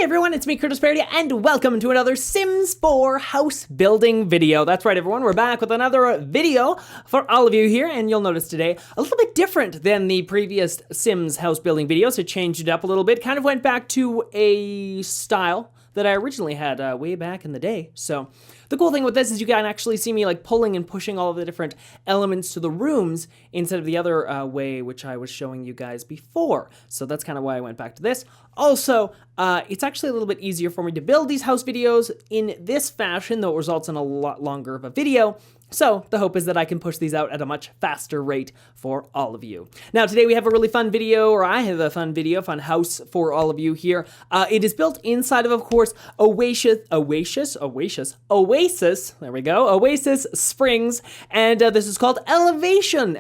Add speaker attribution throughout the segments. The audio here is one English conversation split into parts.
Speaker 1: everyone, it's me, Curtis Parody, and welcome to another Sims 4 house building video. That's right, everyone, we're back with another video for all of you here, and you'll notice today a little bit different than the previous Sims house building videos. It changed it up a little bit, kind of went back to a style that I originally had way back in the day. So the cool thing with this is you can actually see me like pulling and pushing all of the different elements to the rooms instead of the other way which I was showing you guys before. So that's kind of why I went back to this. Also, it's actually a little bit easier for me to build these house videos in this fashion, though it results in a lot longer of a video. So the hope is that I can push these out at a much faster rate for all of you. Now today we have a really fun video, or I have a fun house for all of you here. It is built inside of course, Oasis, there we go, Oasis Springs, and this is called Elevation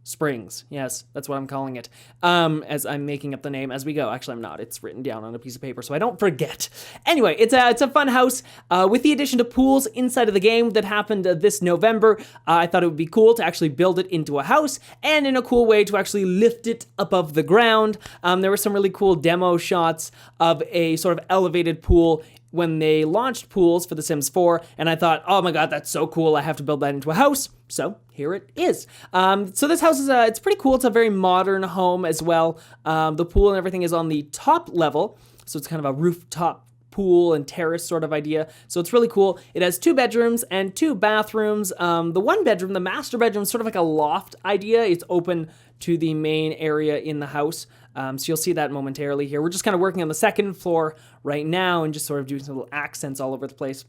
Speaker 1: Springs. Yes, that's what I'm calling it, as I'm making up the name as we go. Actually, I'm not. It's written down on a piece of paper so I don't forget. Anyway, it's a fun house with the addition to pools inside of the game that happened this November. I thought it would be cool to actually build it into a house and in a cool way to actually lift it above the ground. There were some really cool demo shots of a sort of elevated pool when they launched pools for The Sims 4, and I thought, oh my god, that's so cool, I have to build that into a house. So here it is. So this house is it's pretty cool. It's a very modern home as well. The pool and everything is on the top level, so it's kind of a rooftop pool and terrace sort of idea. So it's really cool. It has 2 bedrooms and 2 bathrooms. The one bedroom, the master bedroom, is sort of like a loft idea. It's open to the main area in the house. So you'll see that momentarily here. We're just kind of working on the second floor right now and just sort of doing some little accents all over the place.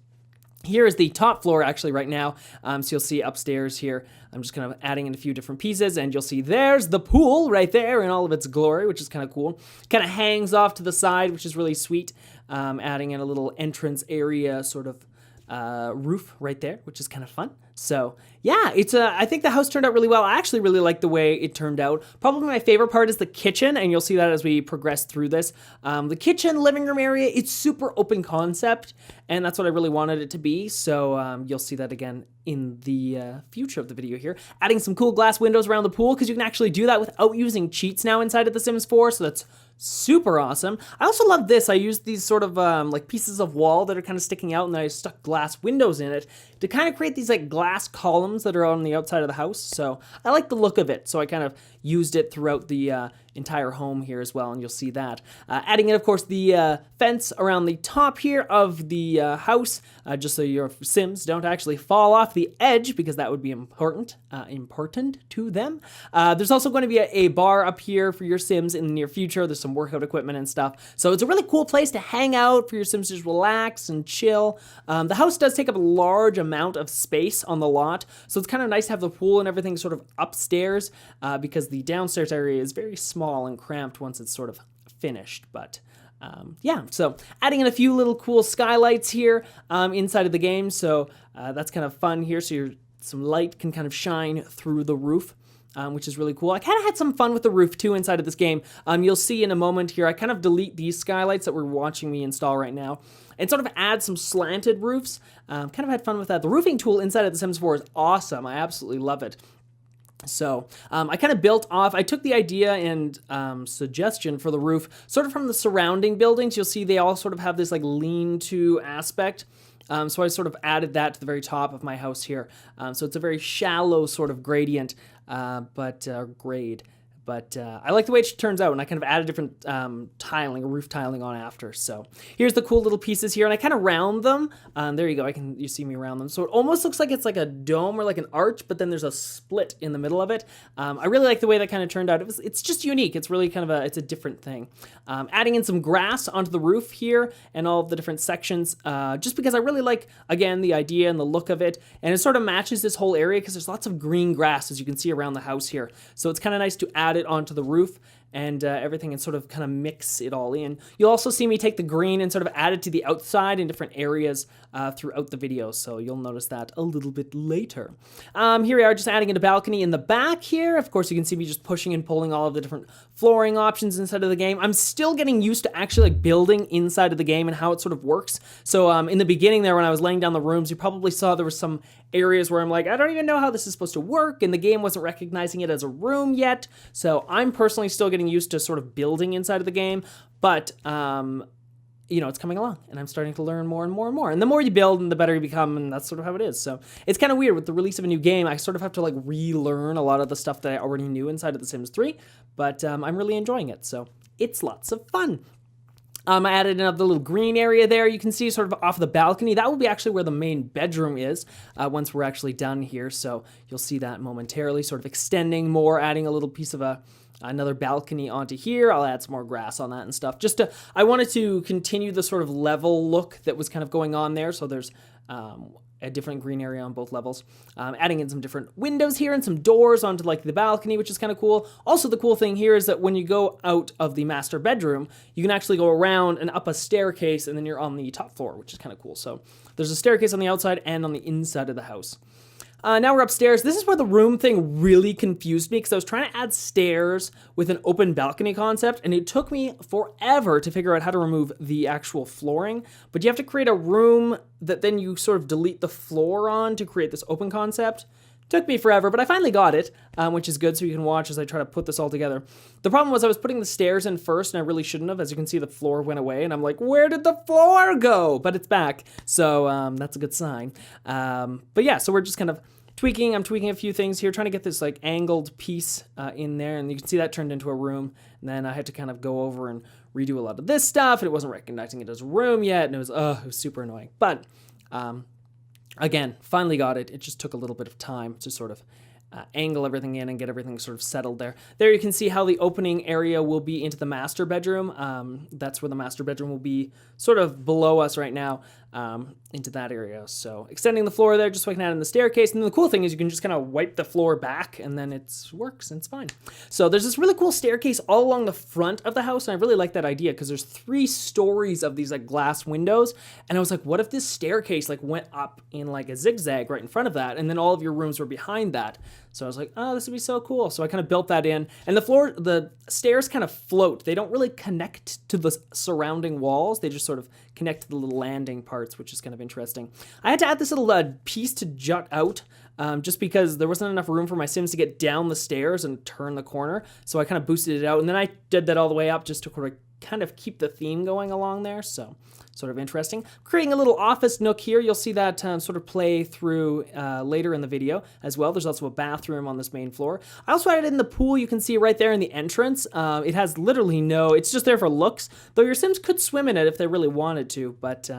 Speaker 1: Here is the top floor actually right now. So you'll see upstairs here, I'm just kind of adding in a few different pieces, and you'll see there's the pool right there in all of its glory, which is kind of cool. Kind of hangs off to the side, which is really sweet. Adding in a little entrance area sort of roof right there, which is kind of fun. So yeah, I think the house turned out really well. I actually really like the way it turned out. Probably my favorite part is the kitchen, and you'll see that as we progress through this. The kitchen, living room area, it's super open concept, and that's what I really wanted it to be. So you'll see that again in the future of the video here. Adding some cool glass windows around the pool, because you can actually do that without using cheats now inside of The Sims 4, so that's super awesome. I also love this. I used these sort of like pieces of wall that are kind of sticking out, and then I stuck glass windows in it to kind of create these like glass columns that are on the outside of the house. So I like the look of it. So I kind of used it throughout the entire home here as well, and you'll see that. Adding in, of course, the fence around the top here of the house, just so your Sims don't actually fall off the edge, because that would be important to them. There's also going to be a bar up here for your Sims in the near future. There's some workout equipment and stuff. So it's a really cool place to hang out for your Sims to just relax and chill. The house does take up a large amount of space on the lot, so it's kind of nice to have the pool and everything sort of upstairs, because the downstairs area is very small and cramped once it's sort of finished. But yeah, so adding in a few little cool skylights here inside of the game, so that's kind of fun here, so some light can kind of shine through the roof, which is really cool. I kind of had some fun with the roof too inside of this game. You'll see in a moment here, I kind of delete these skylights that we're watching me install right now and sort of add some slanted roofs. Kind of had fun with that. The roofing tool inside of The Sims 4 is awesome. I absolutely love it. So I kind of built off, I took the idea and suggestion for the roof sort of from the surrounding buildings. You'll see they all sort of have this like lean-to aspect. So I sort of added that to the very top of my house here. So it's a very shallow sort of gradient, grade. But I like the way it turns out, and I kind of added different tiling, roof tiling on after. So here's the cool little pieces here, and I kind of round them. There you go, you see me round them. So it almost looks like it's like a dome or like an arch, but then there's a split in the middle of it. I really like the way that kind of turned out. It's just unique. It's really kind of it's a different thing. Adding in some grass onto the roof here and all of the different sections, just because I really like, again, the idea and the look of it. And it sort of matches this whole area because there's lots of green grass, as you can see around the house here. So it's kind of nice to add it onto the roof and everything, and sort of kind of mix it all in. You'll also see me take the green and sort of add it to the outside in different areas throughout the video, so you'll notice that a little bit later. Here we are, just adding in a balcony in the back here. Of course, you can see me just pushing and pulling all of the different flooring options inside of the game. I'm still getting used to actually like building inside of the game and how it sort of works. So in the beginning there, when I was laying down the rooms, you probably saw there was some areas where I'm like, I don't even know how this is supposed to work, and the game wasn't recognizing it as a room yet. So I'm personally still getting used to sort of building inside of the game, But you know, it's coming along, and I'm starting to learn more and more and more. And the more you build, and the better you become, and that's sort of how it is. So it's kind of weird with the release of a new game. I sort of have to like relearn a lot of the stuff that I already knew inside of The Sims 3, but I'm really enjoying it. So it's lots of fun. I added another little green area there. You can see sort of off the balcony. That will be actually where the main bedroom is once we're actually done here. So you'll see that momentarily, sort of extending more, adding a little piece of another balcony onto here. I'll add some more grass on that and stuff. I wanted to continue the sort of level look that was kind of going on there. So there's a different green area on both levels. Adding in some different windows here and some doors onto like the balcony, which is kind of cool. Also, the cool thing here is that when you go out of the master bedroom, you can actually go around and up a staircase, and then you're on the top floor, which is kind of cool. So there's a staircase on the outside and on the inside of the house. Now we're upstairs. This is where the room thing really confused me because I was trying to add stairs with an open balcony concept, and it took me forever to figure out how to remove the actual flooring. But you have to create a room that then you sort of delete the floor on to create this open concept. Took me forever, but I finally got it, which is good, so you can watch as I try to put this all together. The problem was I was putting the stairs in first, and I really shouldn't have. As you can see, the floor went away, and I'm like, where did the floor go? But it's back, so that's a good sign. But yeah, so we're just kind of tweaking. I'm tweaking a few things here, trying to get this like angled piece in there, and you can see that turned into a room. And then I had to kind of go over and redo a lot of this stuff, and it wasn't recognizing it as a room yet, and it was super annoying. But again, finally got it. It just took a little bit of time to sort of angle everything in and get everything sort of settled there. There you can see how the opening area will be into the master bedroom. That's where the master bedroom will be, sort of below us right now, into that area. So extending the floor there just so I can add in the staircase. And then the cool thing is you can just kind of wipe the floor back and then it works and it's fine. So there's this really cool staircase all along the front of the house. And I really like that idea because there's 3 stories of these like glass windows. And I was like, what if this staircase like went up in like a zigzag right in front of that? And then all of your rooms were behind that. So I was like, oh, this would be so cool. So I kind of built that in. And the stairs kind of float. They don't really connect to the surrounding walls. They just sort of connect to the little landing parts, which is kind of interesting. I had to add this little piece to jut out just because there wasn't enough room for my Sims to get down the stairs and turn the corner. So I kind of boosted it out. And then I did that all the way up just to kind of keep the theme going along there. So sort of interesting. Creating a little office nook here. You'll see that sort of play through later in the video as well. There's also a bathroom on this main floor. I also added in the pool. You can see right there in the entrance. It has literally it's just there for looks, though your Sims could swim in it if they really wanted to, but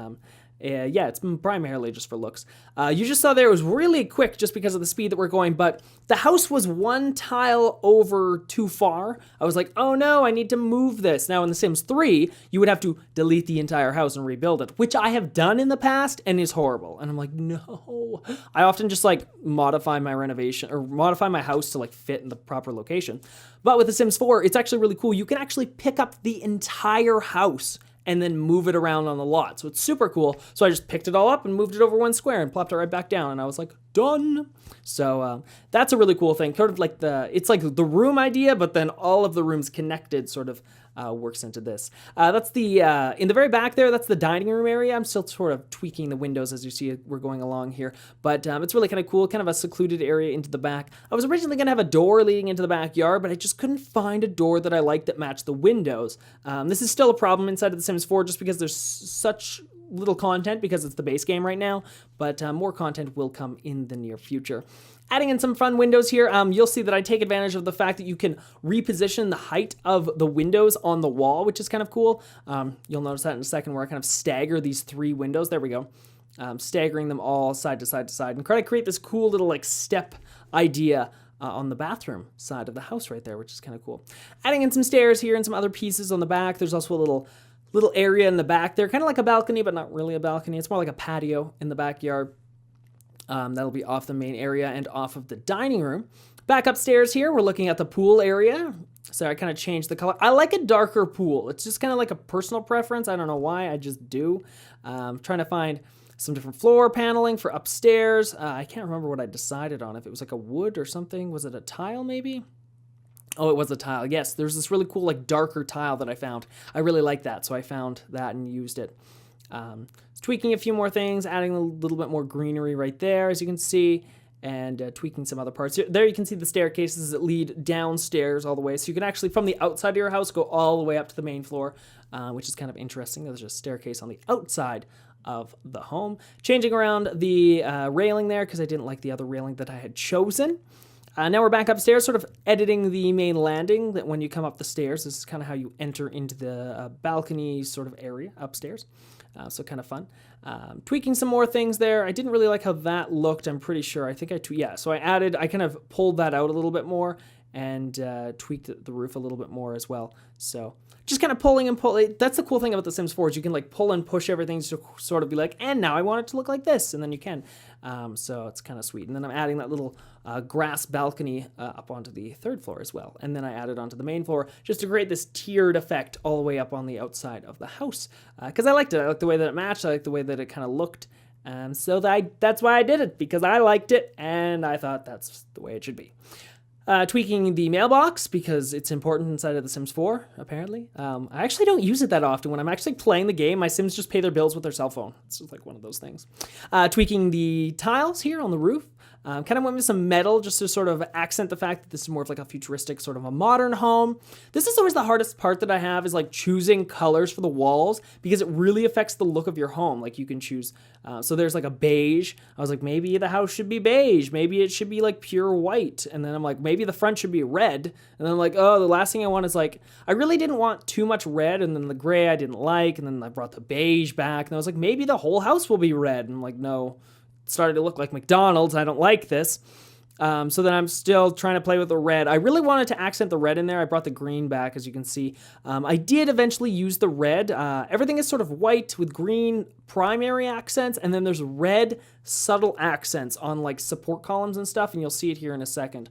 Speaker 1: yeah, it's primarily just for looks. You just saw there it was really quick just because of the speed that we're going, but the house was 1 tile over too far. I was like, oh no, I need to move this. Now in The Sims 3, you would have to delete the entire house and rebuild it, which I have done in the past and is horrible. And I'm like, no. I often just like modify my renovation or modify my house to like fit in the proper location. But with The Sims 4, it's actually really cool. You can actually pick up the entire house and then move it around on the lot. So it's super cool. So I just picked it all up and moved it over 1 square and plopped it right back down. And I was like, done. So that's a really cool thing. Sort of like it's like the room idea, but then all of the rooms connected sort of works into this. That's in the very back there, that's the dining room area. I'm still sort of tweaking the windows as you see we're going along here. But it's really kind of cool, kind of a secluded area into the back. I was originally going to have a door leading into the backyard, but I just couldn't find a door that I liked that matched the windows. This is still a problem inside of The Sims 4 just because there's such little content because it's the base game right now, but more content will come in the near future. Adding in some fun windows here, you'll see that I take advantage of the fact that you can reposition the height of the windows on the wall, which is kind of cool. You'll notice that in a second where I kind of stagger these 3 windows. There we go. Staggering them all side to side to side and try to create this cool little like step idea on the bathroom side of the house right there, which is kind of cool. Adding in some stairs here and some other pieces on the back. There's also a little area in the back there, kind of like a balcony, but not really a balcony. It's more like a patio in the backyard. That'll be off the main area and off of the dining room. Back upstairs here, we're looking at the pool area. So I kind of changed the color. I like a darker pool. It's just kind of like a personal preference. I don't know why, I just do. Trying to find some different floor paneling for upstairs. I can't remember what I decided on, if it was like a wood or something. Was it a tile maybe? Oh, it was a tile. Yes, there's this really cool like darker tile that I found. I really like that, so I found that and used it. Tweaking a few more things, adding a little bit more greenery right there, as you can see. and tweaking some other parts. There you can see the staircases that lead downstairs all the way. So you can actually, from the outside of your house, go all the way up to the main floor, which is kind of interesting. There's a staircase on the outside of the home. Changing around the railing there because I didn't like the other railing that I had chosen. Now we're back upstairs, sort of editing the main landing, that when you come up the stairs, this is kind of how you enter into the balcony sort of area upstairs. So kind of fun. Tweaking some more things there. I didn't really like how that looked, I'm pretty sure. I think so I kind of pulled that out a little bit more and tweaked the roof a little bit more as well. So just kind of pulling and pulling. That's the cool thing about The Sims 4 is you can like pull and push everything to sort of be like, and now I want it to look like this, and then you can. So it's kind of sweet. And then I'm adding that little grass balcony up onto the third floor as well. And then I added onto the main floor just to create this tiered effect all the way up on the outside of the house. Because I liked it. I liked the way that it matched. I liked the way that it kind of looked. So that's why I did it, because I liked it, and I thought that's the way it should be. Tweaking the mailbox because it's important inside of The Sims 4, apparently. I actually don't use it that often. When I'm actually playing the game, my Sims just pay their bills with their cell phone. It's just like one of those things. Tweaking the tiles here on the roof. Kind of went with some metal just to sort of accent the fact that this is more of like a futuristic sort of a modern home. This is always the hardest part that I have, is like choosing colors for the walls, because it really affects the look of your home. Like you can choose, so there's like a beige. I was like, maybe the house should be beige. Maybe it should be like pure white. And then I'm like, maybe the front should be red. And then I'm like, oh, the last thing I want is like, I really didn't want too much red. And then the gray I didn't like. And then I brought the beige back. And I was like, maybe the whole house will be red. And I'm like, no. Started to look like McDonald's. I don't like this. So then I'm still trying to play with the red. I really wanted to accent the red in there. I brought the green back, as you can see. I did eventually use the red. Everything is sort of white with green primary accents, and then there's red subtle accents on like support columns and stuff, and you'll see it here in a second.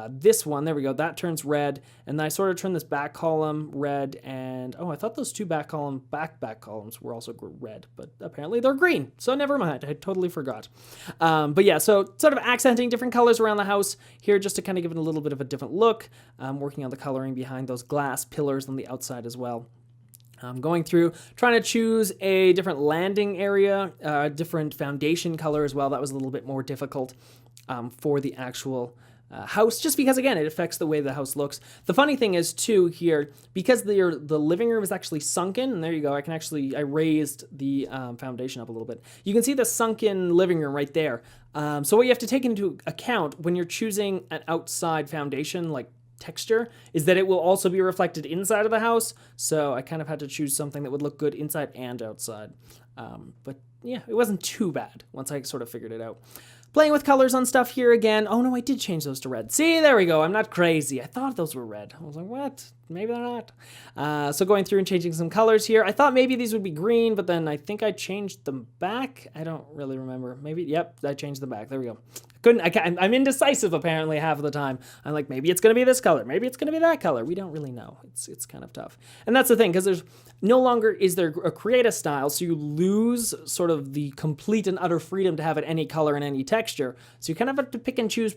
Speaker 1: This one, there we go, that turns red, and then I sort of turn this back column red, and I thought those two back columns were also red, but apparently they're green, so never mind, I totally forgot. But yeah, so sort of accenting different colors around the house here just to kind of give it a little bit of a different look. Working on the coloring behind those glass pillars on the outside as well. Going through, trying to choose a different landing area, different foundation color as well. That was a little bit more difficult for the actual house, just because, again, it affects the way the house looks. The funny thing is, too, here, because the living room is actually sunken, and there you go, I raised the foundation up a little bit. You can see the sunken living room right there. So what you have to take into account when you're choosing an outside foundation, like texture, is that it will also be reflected inside of the house. So I kind of had to choose something that would look good inside and outside. But yeah, it wasn't too bad once I sort of figured it out. Playing with colors on stuff here again. Oh no, I did change those to red. See, there we go. I'm not crazy. I thought those were red. I was like, what? Maybe they're not. So going through and changing some colors here. I thought maybe these would be green, but then I think I changed them back. I don't really remember. Maybe, yep, I changed them back. There we go. I'm indecisive apparently half of the time. I'm like, maybe it's going to be this color. Maybe it's going to be that color. We don't really know. It's kind of tough. And that's the thing, because there's no longer is there a create a style, so you lose sort of the complete and utter freedom to have it any color and any texture. So you kind of have to pick and choose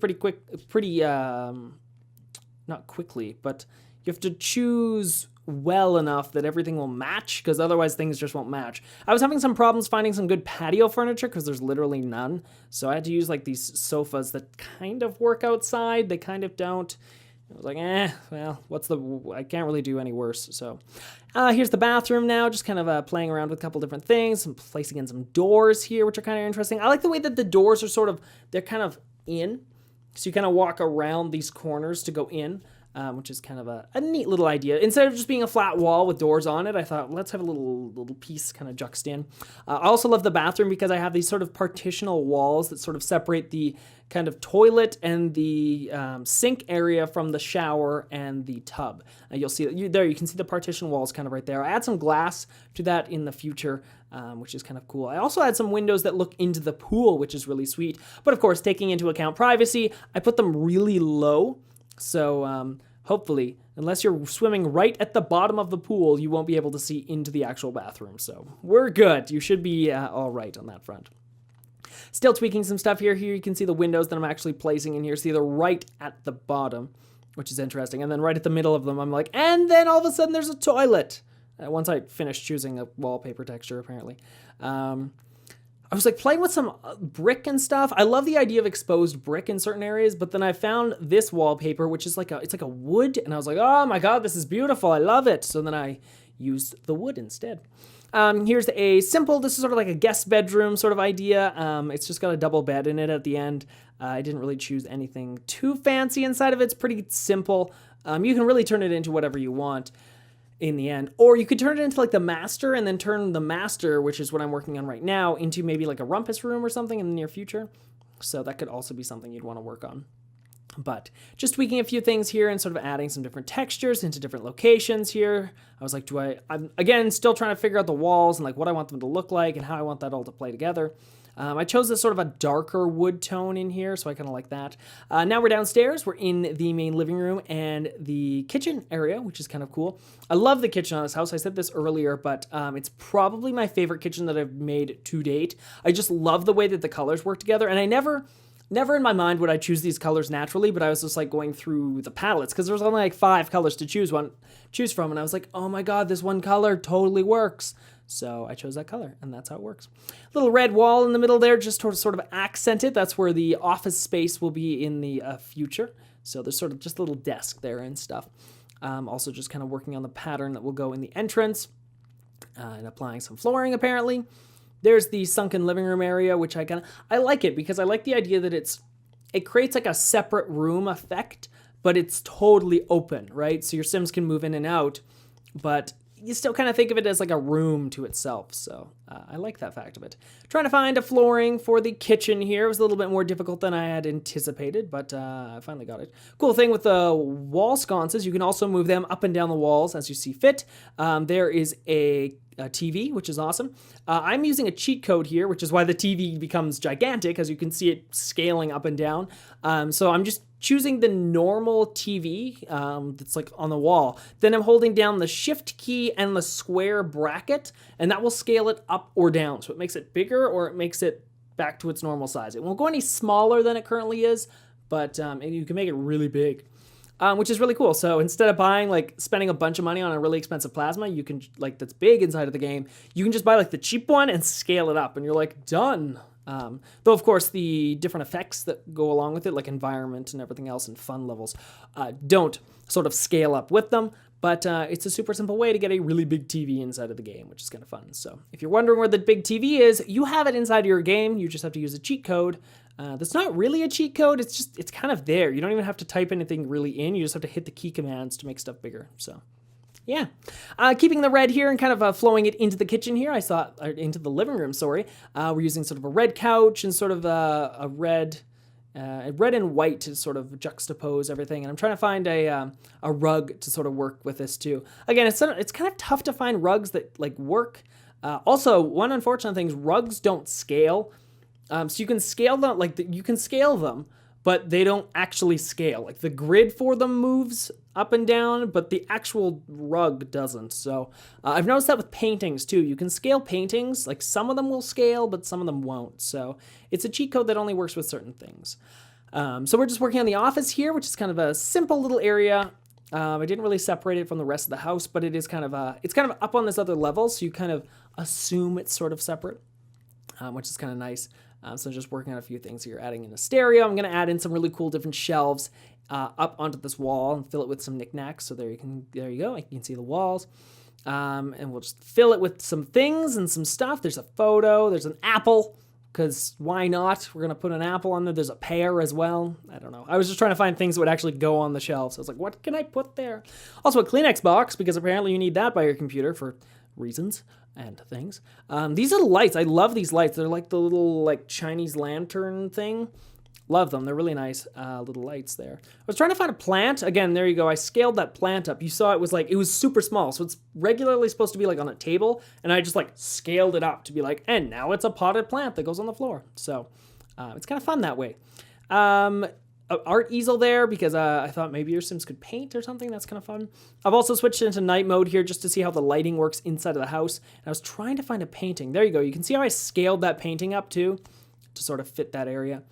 Speaker 1: not quickly, but you have to choose well enough that everything will match, because otherwise things just won't match. I was having some problems finding some good patio furniture because there's literally none. So I had to use like these sofas that kind of work outside. They kind of don't. I was like, well, I can't really do any worse. So here's the bathroom now, just kind of playing around with a couple different things and placing in some doors here, which are kind of interesting. I like the way that the doors are they're kind of in. So you kind of walk around these corners to go in. Which is kind of a neat little idea. Instead of just being a flat wall with doors on it, I thought, let's have a little piece kind of juxed in. I also love the bathroom because I have these sort of partitional walls that sort of separate the kind of toilet and the sink area from the shower and the tub. You'll see you can see the partition walls kind of right there. I add some glass to that in the future, which is kind of cool. I also add some windows that look into the pool, which is really sweet. But of course, taking into account privacy, I put them really low. So hopefully, unless you're swimming right at the bottom of the pool, you won't be able to see into the actual bathroom. So we're good. You should be all right on that front. Still tweaking some stuff here. Here you can see the windows that I'm actually placing in here. See, they're right at the bottom, which is interesting. And then right at the middle of them, I'm like, and then all of a sudden there's a toilet. Once I finished choosing a wallpaper texture, apparently. I was like playing with some brick and stuff. I love the idea of exposed brick in certain areas, but then I found this wallpaper, which is it's like a wood, and I was like, oh my god, this is beautiful. I love it. So then I used the wood instead. Here's a simple, this is sort of like a guest bedroom sort of idea. It's just got a double bed in it at the end. I didn't really choose anything too fancy inside of it. It's pretty simple. You can really turn it into whatever you want in the end. Or you could turn it into like the master and then turn the master, which is what I'm working on right now, into maybe like a rumpus room or something in the near future. So that could also be something you'd want to work on. But just tweaking a few things here and sort of adding some different textures into different locations here. I was like, I'm again still trying to figure out the walls and like what I want them to look like and how I want that all to play together. I chose this sort of a darker wood tone in here, so I kind of like that. Now we're downstairs. We're in the main living room and the kitchen area, which is kind of cool. I love the kitchen on this house. I said this earlier, but it's probably my favorite kitchen that I've made to date. I just love the way that the colors work together, and I never in my mind would I choose these colors naturally, but I was just like going through the palettes because there's only like 5 colors to choose from, and I was like, oh my god, this one color totally works. So I chose that color, and that's how it works. Little red wall in the middle there, just to sort of accent it. That's where the office space will be in the future. So there's sort of just a little desk there and stuff. Also just kind of working on the pattern that will go in the entrance and applying some flooring apparently. There's the sunken living room area, which I like it because I like the idea that it creates like a separate room effect, but it's totally open, right? So your Sims can move in and out, but you still kind of think of it as like a room to itself. So I like that fact of it. Trying to find a flooring for the kitchen here was a little bit more difficult than I had anticipated, but I finally got it. Cool thing with the wall sconces, you can also move them up and down the walls as you see fit. There is a TV, which is awesome. I'm using a cheat code here, which is why the TV becomes gigantic, as you can see it scaling up and down. So I'm just choosing the normal TV that's like on the wall. Then I'm holding down the shift key and the square bracket, and that will scale it up or down. So it makes it bigger or it makes it back to its normal size. It won't go any smaller than it currently is, but you can make it really big. Which is really cool. So instead of spending a bunch of money on a really expensive plasma, you can that's big inside of the game, you can just buy like the cheap one and scale it up, and you're like done. Though of course the different effects that go along with it, like environment and everything else and fun levels, don't sort of scale up with them. But it's a super simple way to get a really big TV inside of the game, which is kind of fun. So if you're wondering where the big TV is, you have it inside of your game. You just have to use a cheat code. That's not really a cheat code. It's kind of there. You don't even have to type anything really in. You just have to hit the key commands to make stuff bigger. So yeah. Keeping the red here and kind of flowing it into the kitchen here. Into the living room, sorry. We're using sort of a red couch and sort of a red and white to sort of juxtapose everything. And I'm trying to find a rug to sort of work with this too. Again, it's kind of tough to find rugs that work. Also, one unfortunate thing is rugs don't scale. So you can scale them, you can scale them, but they don't actually scale. Like the grid for them moves up and down, but the actual rug doesn't. So I've noticed that with paintings too. You can scale paintings, like some of them will scale, but some of them won't. So it's a cheat code that only works with certain things. So we're just working on the office here, which is kind of a simple little area. I didn't really separate it from the rest of the house, but it is kind of up on this other level, so you kind of assume it's sort of separate, which is kind of nice. So just working on a few things here, adding in a stereo. I'm going to add in some really cool different shelves up onto this wall and fill it with some knickknacks. So there you go. You can see the walls. And we'll just fill it with some things and some stuff. There's a photo. There's an apple, because why not? We're going to put an apple on there. There's a pear as well. I don't know. I was just trying to find things that would actually go on the shelves. So I was like, what can I put there? Also a Kleenex box, because apparently you need that by your computer for reasons and things. These are the lights. I love these lights. They're like the little Chinese lantern thing. Love them. They're really nice little lights there. I was trying to find a plant. Again, there you go. I scaled that plant up. You saw it was super small. So it's regularly supposed to be on a table, and I just scaled it up to be and now it's a potted plant that goes on the floor. So it's kind of fun that way. Art easel there because I thought maybe your Sims could paint or something. That's kind of fun. I've also switched into night mode here just to see how the lighting works inside of the house. And I was trying to find a painting. There you go. You can see how I scaled that painting up too to sort of fit that area.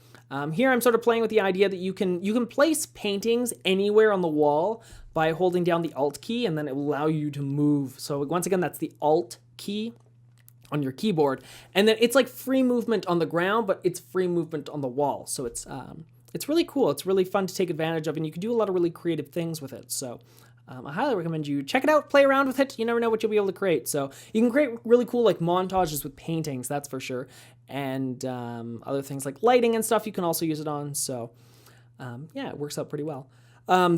Speaker 1: Here I'm sort of playing with the idea that you can place paintings anywhere on the wall by holding down the Alt key, and then it will allow you to move. So once again, that's the Alt key. on your keyboard. And then it's like free movement on the ground, but it's free movement on the wall. So it's really cool. It's really fun to take advantage of, and you can do a lot of really creative things with it. So I highly recommend you check it out, play around with it. You never know what you'll be able to create. So you can create really cool like montages with paintings, that's for sure. And other things like lighting and stuff you can also use it on. So yeah, it works out pretty well.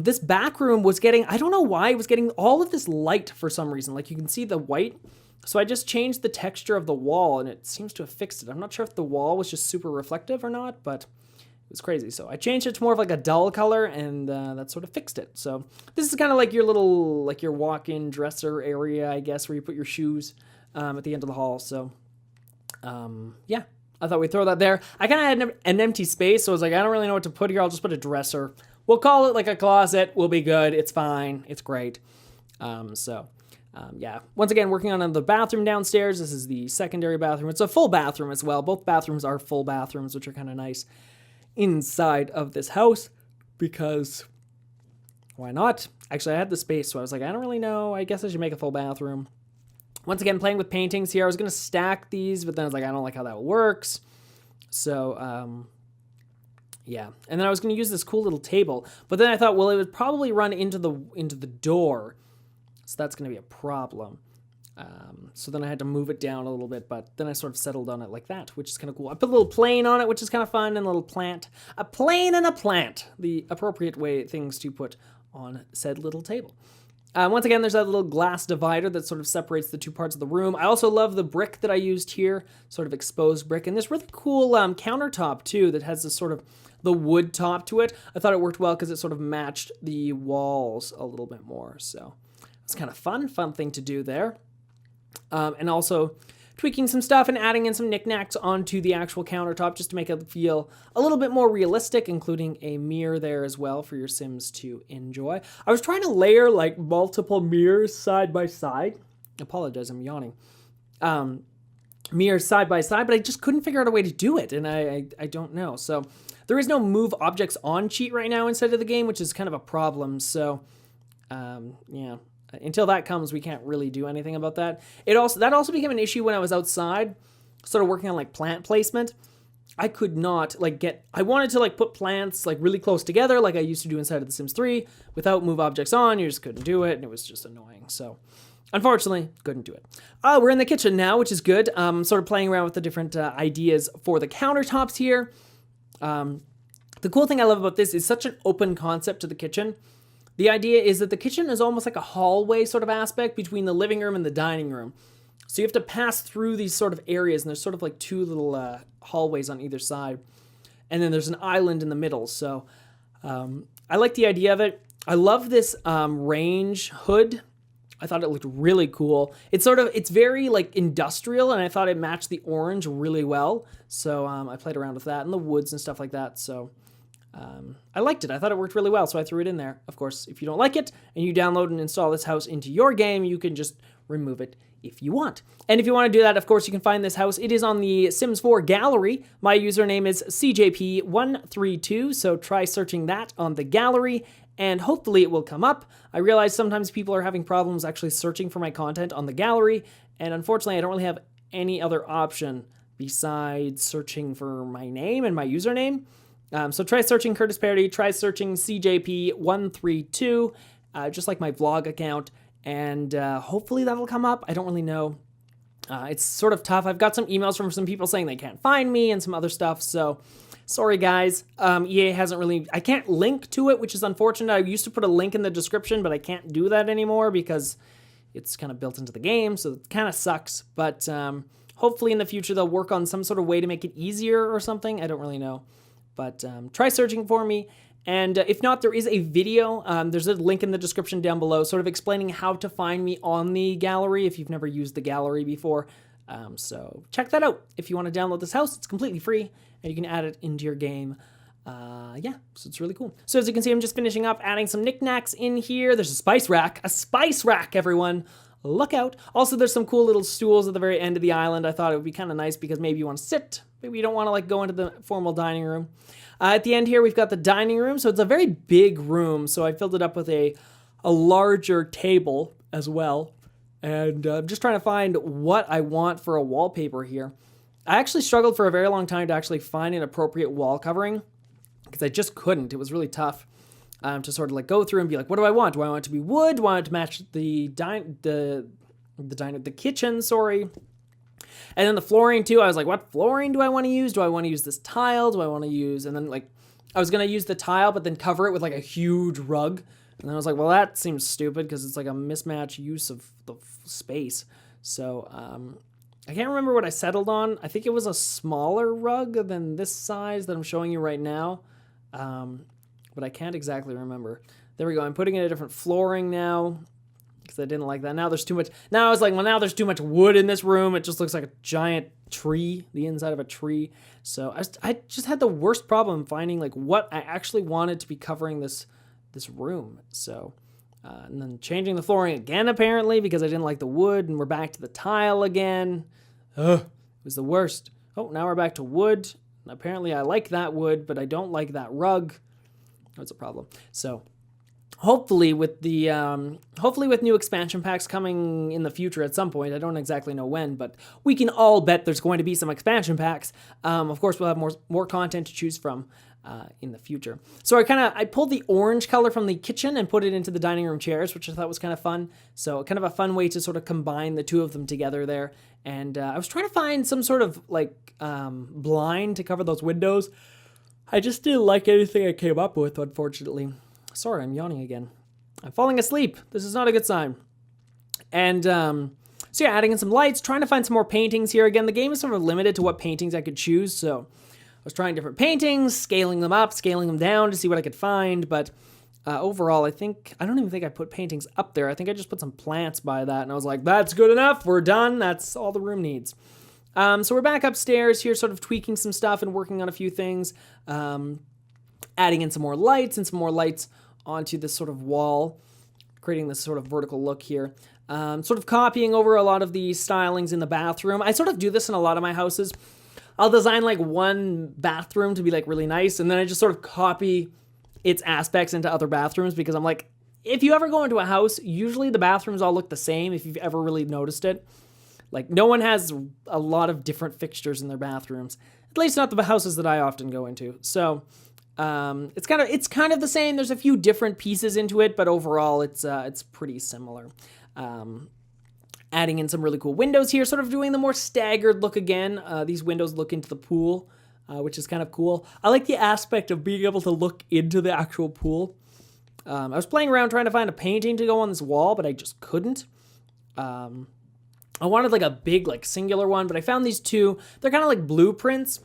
Speaker 1: This back room was getting, I don't know why, it was getting all of this light for some reason. Like you can see the white. So I just changed the texture of the wall and it seems to have fixed it. I'm not sure if the wall was just super reflective or not, but it was crazy. So I changed it to more of like a dull color and that sort of fixed it. So this is kind of like your little, like your walk-in dresser area, I guess, where you put your shoes at the end of the hall. So yeah, I thought we'd throw that there. I kind of had an empty space, so I was like, I don't really know what to put here. I'll just put a dresser. We'll call it like a closet. We'll be good. It's fine. It's great. Yeah, once again, working on the bathroom downstairs. This is the secondary bathroom. It's a full bathroom as well. Both bathrooms are full bathrooms, which are kind of nice inside of this house because why not? Actually, I had the space, so I was like, I don't really know. I guess I should make a full bathroom. Once again, playing with paintings here. I was going to stack these, but then I was like, I don't like how that works. So, yeah. And then I was going to use this cool little table, but then I thought, well, it would probably run into the door. So that's going to be a problem. So then I had to move it down a little bit, but then I sort of settled on it like that, which is kind of cool. I put a little plane on it, which is kind of fun, and a little plant. A plane and a plant, the appropriate things to put on said little table. Once again, there's that little glass divider that sort of separates the two parts of the room. I also love the brick that I used here, sort of exposed brick, and this really cool countertop too that has this sort of the wood top to it. I thought it worked well because it sort of matched the walls a little bit more, so it's kind of fun thing to do there. And also tweaking some stuff and adding in some knickknacks onto the actual countertop just to make it feel a little bit more realistic, including a mirror there as well for your Sims to enjoy. I was trying to layer like multiple mirrors side by side. I apologize, I'm yawning. Mirrors side by side, but I just couldn't figure out a way to do it, and I don't know. So there is no move objects on cheat right now inside of the game, which is kind of a problem. So yeah. Until that comes, we can't really do anything about that. That also became an issue when I was outside, sort of working on like plant placement. I could not I wanted to like put plants like really close together like I used to do inside of The Sims 3 without move objects on. You just couldn't do it, and it was just annoying. So unfortunately, couldn't do it. We're in the kitchen now, which is good. Sort of playing around with the different ideas for the countertops here. The cool thing I love about this is such an open concept to the kitchen. The idea is that the kitchen is almost like a hallway sort of aspect between the living room and the dining room. So you have to pass through these sort of areas, and there's sort of like two little hallways on either side. And then there's an island in the middle. So I like the idea of it. I love this range hood. I thought it looked really cool. It's very like industrial, and I thought it matched the orange really well. So I played around with that and the woods and stuff like that. So I liked it. I thought it worked really well, so I threw it in there. Of course, if you don't like it and you download and install this house into your game, you can just remove it if you want. And if you want to do that, of course, you can find this house. It is on the Sims 4 gallery. My username is CJP132, so try searching that on the gallery, and hopefully it will come up. I realize sometimes people are having problems actually searching for my content on the gallery, and unfortunately, I don't really have any other option besides searching for my name and my username. So try searching Curtis Parody, try searching CJP132, just like my vlog account, and hopefully that'll come up. I don't really know. It's sort of tough. I've got some emails from some people saying they can't find me and some other stuff, so sorry guys. EA hasn't really, I can't link to it, which is unfortunate. I used to put a link in the description, but I can't do that anymore because it's kind of built into the game, so it kind of sucks, but hopefully in the future they'll work on some sort of way to make it easier or something. I don't really know. But try searching for me, and if not, there is a video. There's a link in the description down below sort of explaining how to find me on the gallery if you've never used the gallery before. So check that out. If you want to download this house, it's completely free, and you can add it into your game. Yeah, so it's really cool. So as you can see, I'm just finishing up adding some knickknacks in here. There's a spice rack, everyone. Look out. Also, there's some cool little stools at the very end of the island. I thought it would be kind of nice because maybe you want to sit. Maybe you don't want to like go into the formal dining room. At the end here, we've got the dining room. So it's a very big room. So I filled it up with a larger table as well. And I'm just trying to find what I want for a wallpaper here. I actually struggled for a very long time to actually find an appropriate wall covering because I just couldn't. It was really tough to sort of like go through and be like, what do I want? Do I want it to be wood? Do I want it to match the kitchen? Sorry. And then the flooring too. I was like, what flooring do I want to use? Do I want to use this tile? Do I want to use? And then like, I was gonna use the tile, but then cover it with like a huge rug. And then I was like, well, that seems stupid because it's like a mismatch use of the space. So I can't remember what I settled on. I think it was a smaller rug than this size that I'm showing you right now. But I can't exactly remember. There we go. I'm putting in a different flooring now because I didn't like that. Now there's too much. Now I was like, well, now there's too much wood in this room. It just looks like a giant tree, the inside of a tree. So I just had the worst problem finding like what I actually wanted to be covering this room. So, and then changing the flooring again, apparently, because I didn't like the wood, and we're back to the tile again. Ugh, it was the worst. Oh, now we're back to wood. Apparently I like that wood, but I don't like that rug. That's a problem. So hopefully with new expansion packs coming in the future at some point, I don't exactly know when, but we can all bet there's going to be some expansion packs. Of course, we'll have more content to choose from in the future. So I pulled the orange color from the kitchen and put it into the dining room chairs, which I thought was kind of fun. So kind of a fun way to sort of combine the two of them together there. And I was trying to find some sort of like blind to cover those windows. I just didn't like anything I came up with, unfortunately. Sorry, I'm yawning again. I'm falling asleep. This is not a good sign. And so yeah, adding in some lights, trying to find some more paintings here. Again, the game is sort of limited to what paintings I could choose, so I was trying different paintings, scaling them up, scaling them down to see what I could find, but overall, I don't even think I put paintings up there. I think I just put some plants by that, and I was like, that's good enough, we're done, that's all the room needs. So we're back upstairs here, sort of tweaking some stuff and working on a few things, adding in some more lights onto this sort of wall, creating this sort of vertical look here. Sort of copying over a lot of the stylings in the bathroom. I sort of do this in a lot of my houses. I'll design like one bathroom to be like really nice, and then I just sort of copy its aspects into other bathrooms because I'm like, if you ever go into a house, usually the bathrooms all look the same if you've ever really noticed it. Like no one has a lot of different fixtures in their bathrooms, at least not the houses that I often go into. So it's kind of the same. There's a few different pieces into it, but overall it's pretty similar. Adding in some really cool windows here, sort of doing the more staggered look again. These windows look into the pool, which is kind of cool. I like the aspect of being able to look into the actual pool. I was playing around trying to find a painting to go on this wall, but I just couldn't. I wanted like a big like singular one, but I found these two. They're kind of like blueprints,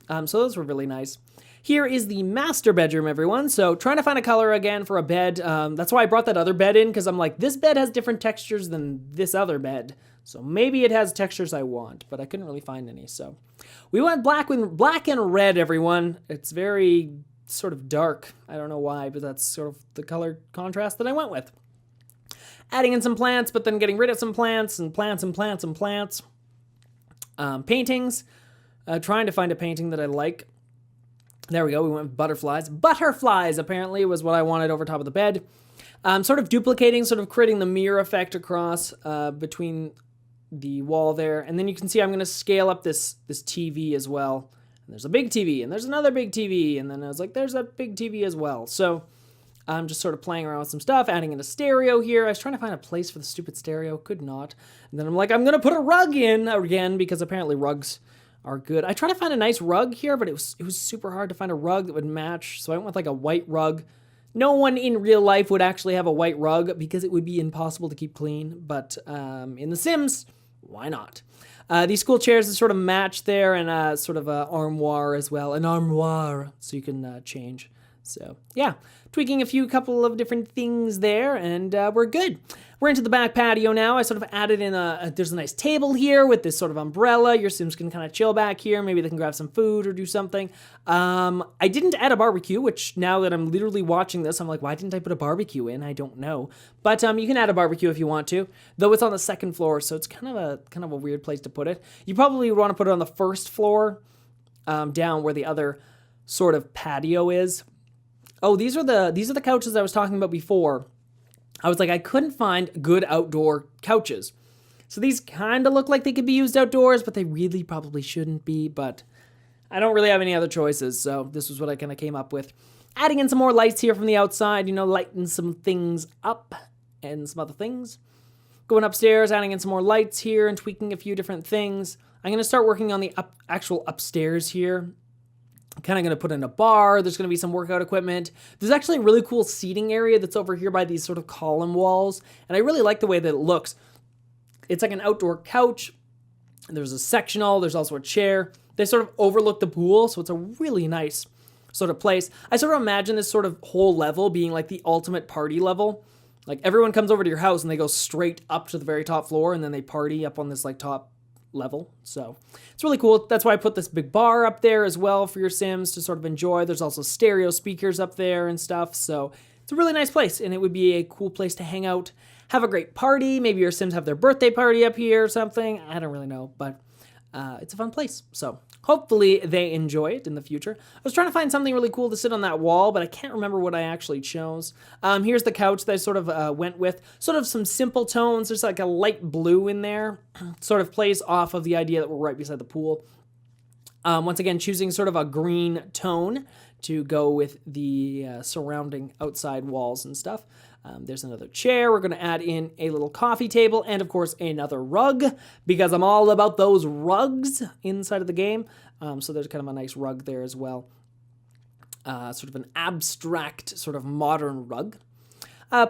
Speaker 1: so those were really nice. Here is the master bedroom, everyone. So trying to find a color again for a bed. That's why I brought that other bed in, because I'm like, this bed has different textures than this other bed. So maybe it has textures I want, but I couldn't really find any. So we went black and red, everyone. It's very sort of dark. I don't know why, but that's sort of the color contrast that I went with. Adding in some plants, but then getting rid of some plants and plants and plants and plants. Paintings. Trying to find a painting that I like. There we go. We went with butterflies. Butterflies, apparently, was what I wanted over top of the bed. Sort of duplicating, sort of creating the mirror effect across between the wall there. And then you can see I'm going to scale up this TV as well. And there's a big TV, and there's another big TV. And then I was like, there's a big TV as well. So I'm just sort of playing around with some stuff, adding in a stereo here. I was trying to find a place for the stupid stereo. Could not. And then I'm like, I'm going to put a rug in again, because apparently rugs are good. I tried to find a nice rug here, but it was super hard to find a rug that would match. So I went with like a white rug. No one in real life would actually have a white rug because it would be impossible to keep clean. But in The Sims, why not? These cool chairs that sort of match there, and sort of an armoire as well. An armoire, so you can change. So yeah, tweaking a couple of different things there, and we're good. We're into the back patio now. I sort of added in there's a nice table here with this sort of umbrella. Your Sims can kind of chill back here. Maybe they can grab some food or do something. I didn't add a barbecue, which now that I'm literally watching this, I'm like, why didn't I put a barbecue in? I don't know. But you can add a barbecue if you want to, though it's on the second floor, so it's kind of a weird place to put it. You probably want to put it on the first floor, down where the other sort of patio is. Oh, these are the couches I was talking about before. I was like, I couldn't find good outdoor couches. So these kind of look like they could be used outdoors, but they really probably shouldn't be, but I don't really have any other choices, so this was what I kind of came up with. Adding in some more lights here from the outside, lighten some things up and some other things. Going upstairs, adding in some more lights here and tweaking a few different things. I'm going to start working on the actual upstairs here. I'm kind of going to put in a bar. There's going to be some workout equipment. There's actually a really cool seating area that's over here by these sort of column walls, and I really like the way that it looks. It's like an outdoor couch. There's a sectional. There's also a chair. They sort of overlook the pool, so it's a really nice sort of place. I sort of imagine this sort of whole level being like the ultimate party level. Like everyone comes over to your house and they go straight up to the very top floor and then they party up on this like top level. So it's really cool. That's why I put this big bar up there as well for your Sims to sort of enjoy. There's also stereo speakers up there and stuff. So it's a really nice place and it would be a cool place to hang out, have a great party. Maybe your Sims have their birthday party up here or something. I don't really know, but it's a fun place. So hopefully they enjoy it in the future. I was trying to find something really cool to sit on that wall, but I can't remember what I actually chose. Here's the couch that I sort of went with. Sort of some simple tones. There's like a light blue in there. Sort of plays off of the idea that we're right beside the pool. Once again, choosing sort of a green tone to go with the surrounding outside walls and stuff. There's another chair. We're going to add in a little coffee table and, of course, another rug because I'm all about those rugs inside of the game. So there's kind of a nice rug there as well. Sort of an abstract, sort of modern rug.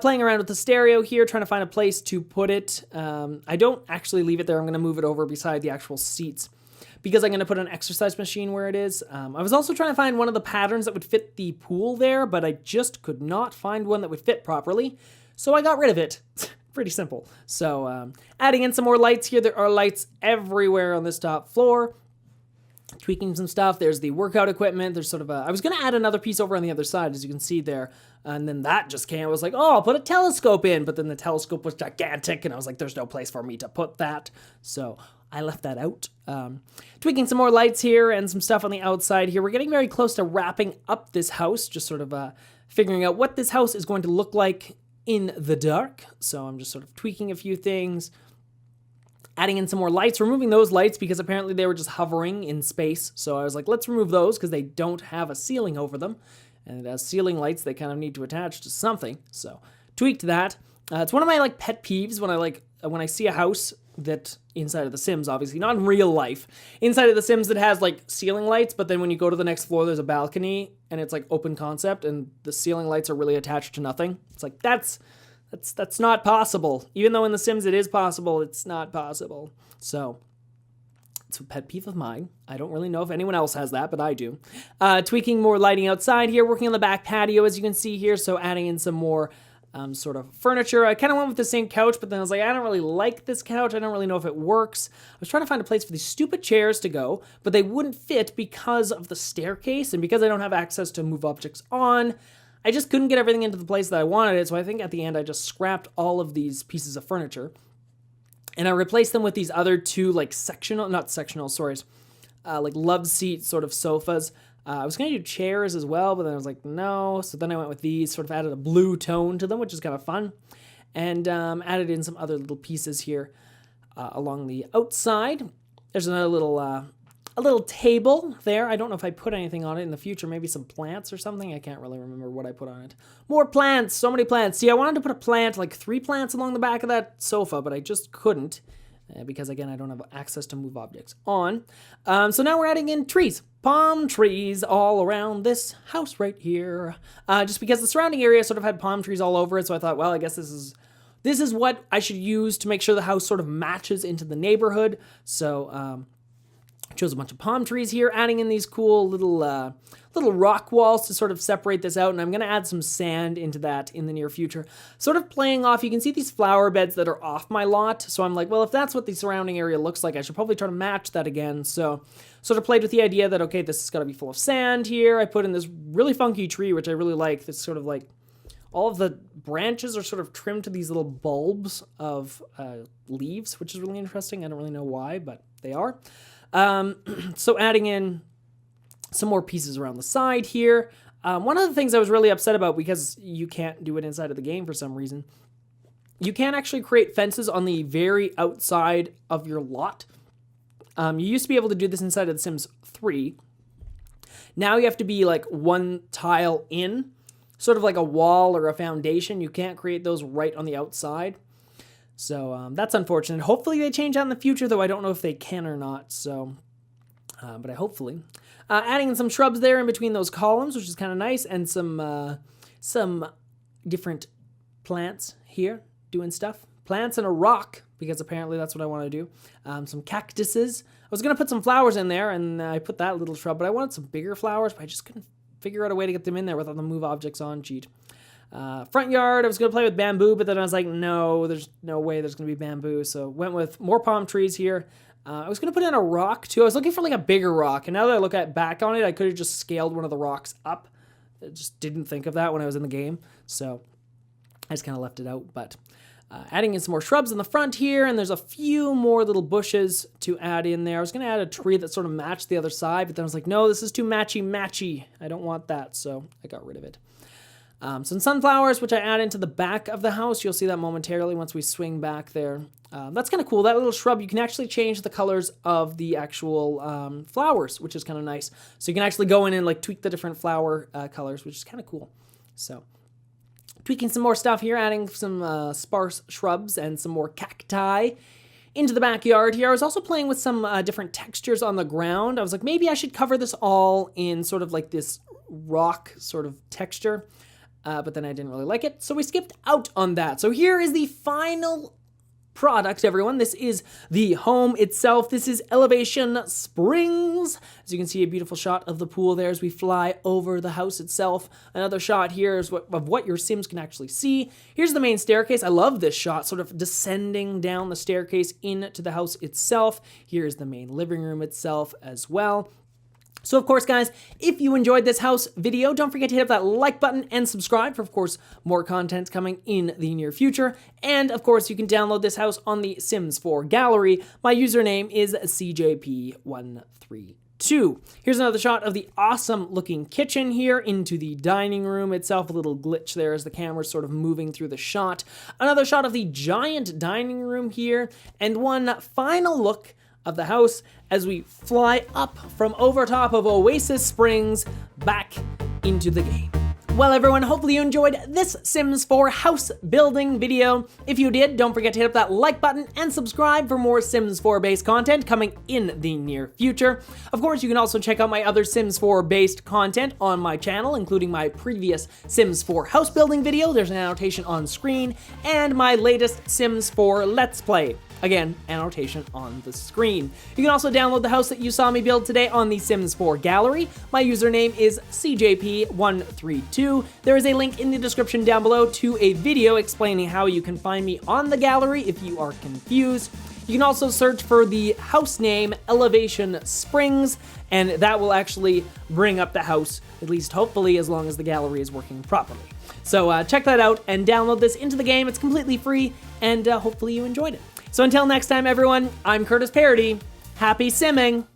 Speaker 1: Playing around with the stereo here, trying to find a place to put it. I don't actually leave it there. I'm going to move it over beside the actual seats because I'm going to put an exercise machine where it is. I was also trying to find one of the patterns that would fit the pool there, but I just could not find one that would fit properly, so I got rid of it. Pretty simple. So adding in some more lights here. There are lights everywhere on this top floor. Tweaking some stuff. There's the workout equipment. There's sort of I was going to add another piece over on the other side, as you can see there, and then that just came. I was like, oh, I'll put a telescope in, but then the telescope was gigantic, and I was like, there's no place for me to put that, so I left that out. Tweaking some more lights here and some stuff on the outside here. We're getting very close to wrapping up this house, just sort of figuring out what this house is going to look like in the dark. So I'm just sort of tweaking a few things, adding in some more lights, removing those lights because apparently they were just hovering in space. So I was like, let's remove those because they don't have a ceiling over them. And as ceiling lights, they kind of need to attach to something. So tweaked that. It's one of my like pet peeves when I see a house that inside of The Sims, obviously, not in real life, inside of The Sims that has like ceiling lights, but then when you go to the next floor, there's a balcony and it's like open concept and the ceiling lights are really attached to nothing. It's like, that's not possible. Even though in The Sims it is possible, it's not possible. So it's a pet peeve of mine. I don't really know if anyone else has that, but I do. Tweaking more lighting outside here, working on the back patio, as you can see here. So adding in some more sort of furniture. I kind of went with the same couch, but then I was like, I don't really like this couch. I don't really know if it works. I was trying to find a place for these stupid chairs to go, but they wouldn't fit because of the staircase and because I don't have access to move objects on. I just couldn't get everything into the place that I wanted it, so I think at the end I just scrapped all of these pieces of furniture. And I replaced them with these other two, like like love seat sort of sofas. I was going to do chairs as well, but then I was like, no. So then I went with these, sort of added a blue tone to them, which is kind of fun. And added in some other little pieces here along the outside. There's another little a little table there. I don't know if I put anything on it in the future. Maybe some plants or something. I can't really remember what I put on it. More plants. So many plants. See, I wanted to put a plant, like 3 plants along the back of that sofa, but I just couldn't. Because, again, I don't have access to move objects on. So now we're adding in trees. Palm trees all around this house right here. Just because the surrounding area sort of had palm trees all over it, so I thought, well, I guess this is what I should use to make sure the house sort of matches into the neighborhood. So chose a bunch of palm trees here, adding in these cool little rock walls to sort of separate this out, and I'm going to add some sand into that in the near future. Sort of playing off, you can see these flower beds that are off my lot, so I'm like, well, if that's what the surrounding area looks like, I should probably try to match that again. So sort of played with the idea that, okay, this is going to be full of sand here. I put in this really funky tree, which I really like. That's sort of like all of the branches are sort of trimmed to these little bulbs of leaves, which is really interesting. I don't really know why, but they are. So adding in some more pieces around the side here. One of the things I was really upset about, because you can't do it inside of the game for some reason, you can actually create fences on the very outside of your lot. You used to be able to do this inside of The Sims 3. Now you have to be like one tile in, sort of like a wall or a foundation. You can't create those right on the outside. So that's unfortunate. Hopefully they change that in the future, though I don't know if they can or not. So, but hopefully. Adding in some shrubs there in between those columns, which is kind of nice, and some different plants here doing stuff. Plants and a rock, because apparently that's what I want to do. Some cactuses. I was going to put some flowers in there, and I put that little shrub, but I wanted some bigger flowers, but I just couldn't figure out a way to get them in there without the move objects on. Cheat. Front yard, I was going to play with bamboo, but then I was like, no, there's no way there's going to be bamboo, so went with more palm trees here. I was going to put in a rock, too. I was looking for like a bigger rock, and now that I look back on it, I could have just scaled one of the rocks up. I just didn't think of that when I was in the game, so I just kind of left it out, but adding in some more shrubs in the front here, and there's a few more little bushes to add in there. I was going to add a tree that sort of matched the other side, but then I was like, no, this is too matchy. I don't want that, so I got rid of it. Some sunflowers, which I add into the back of the house. You'll see that momentarily once we swing back there. That's kind of cool. That little shrub, you can actually change the colors of the actual flowers, which is kind of nice. So you can actually go in and like tweak the different flower colors, which is kind of cool. So tweaking some more stuff here, adding some sparse shrubs and some more cacti into the backyard here. I was also playing with some different textures on the ground. I was like, maybe I should cover this all in sort of like this rock sort of texture. But then I didn't really like it, so we skipped out on that. So here is the final product, everyone. This is the home itself. This is Elevation Springs. As you can see, a beautiful shot of the pool there as we fly over the house itself. Another shot here is of what your Sims can actually see. Here's the main staircase. I love this shot, sort of descending down the staircase into the house itself. Here's the main living room itself as well. So, of course, guys, if you enjoyed this house video, don't forget to hit up that like button and subscribe for, of course, more content coming in the near future. And, of course, you can download this house on the Sims 4 gallery. My username is CJP132. Here's another shot of the awesome-looking kitchen here into the dining room itself. A little glitch there as the camera's sort of moving through the shot. Another shot of the giant dining room here. And one final look of the house as we fly up from over top of Oasis Springs back into the game. Well, everyone, hopefully you enjoyed this Sims 4 house building video. If you did, don't forget to hit up that like button and subscribe for more Sims 4 based content coming in the near future. Of course, you can also check out my other Sims 4 based content on my channel, including my previous Sims 4 house building video, there's an annotation on screen, and my latest Sims 4 Let's Play. Again, annotation on the screen. You can also download the house that you saw me build today on the Sims 4 gallery. My username is CJP132. There is a link in the description down below to a video explaining how you can find me on the gallery if you are confused. You can also search for the house name Elevation Springs, and that will actually bring up the house, at least hopefully, as long as the gallery is working properly. So check that out and download this into the game. It's completely free, and hopefully you enjoyed it. So until next time, everyone, I'm Curtis Parody. Happy simming!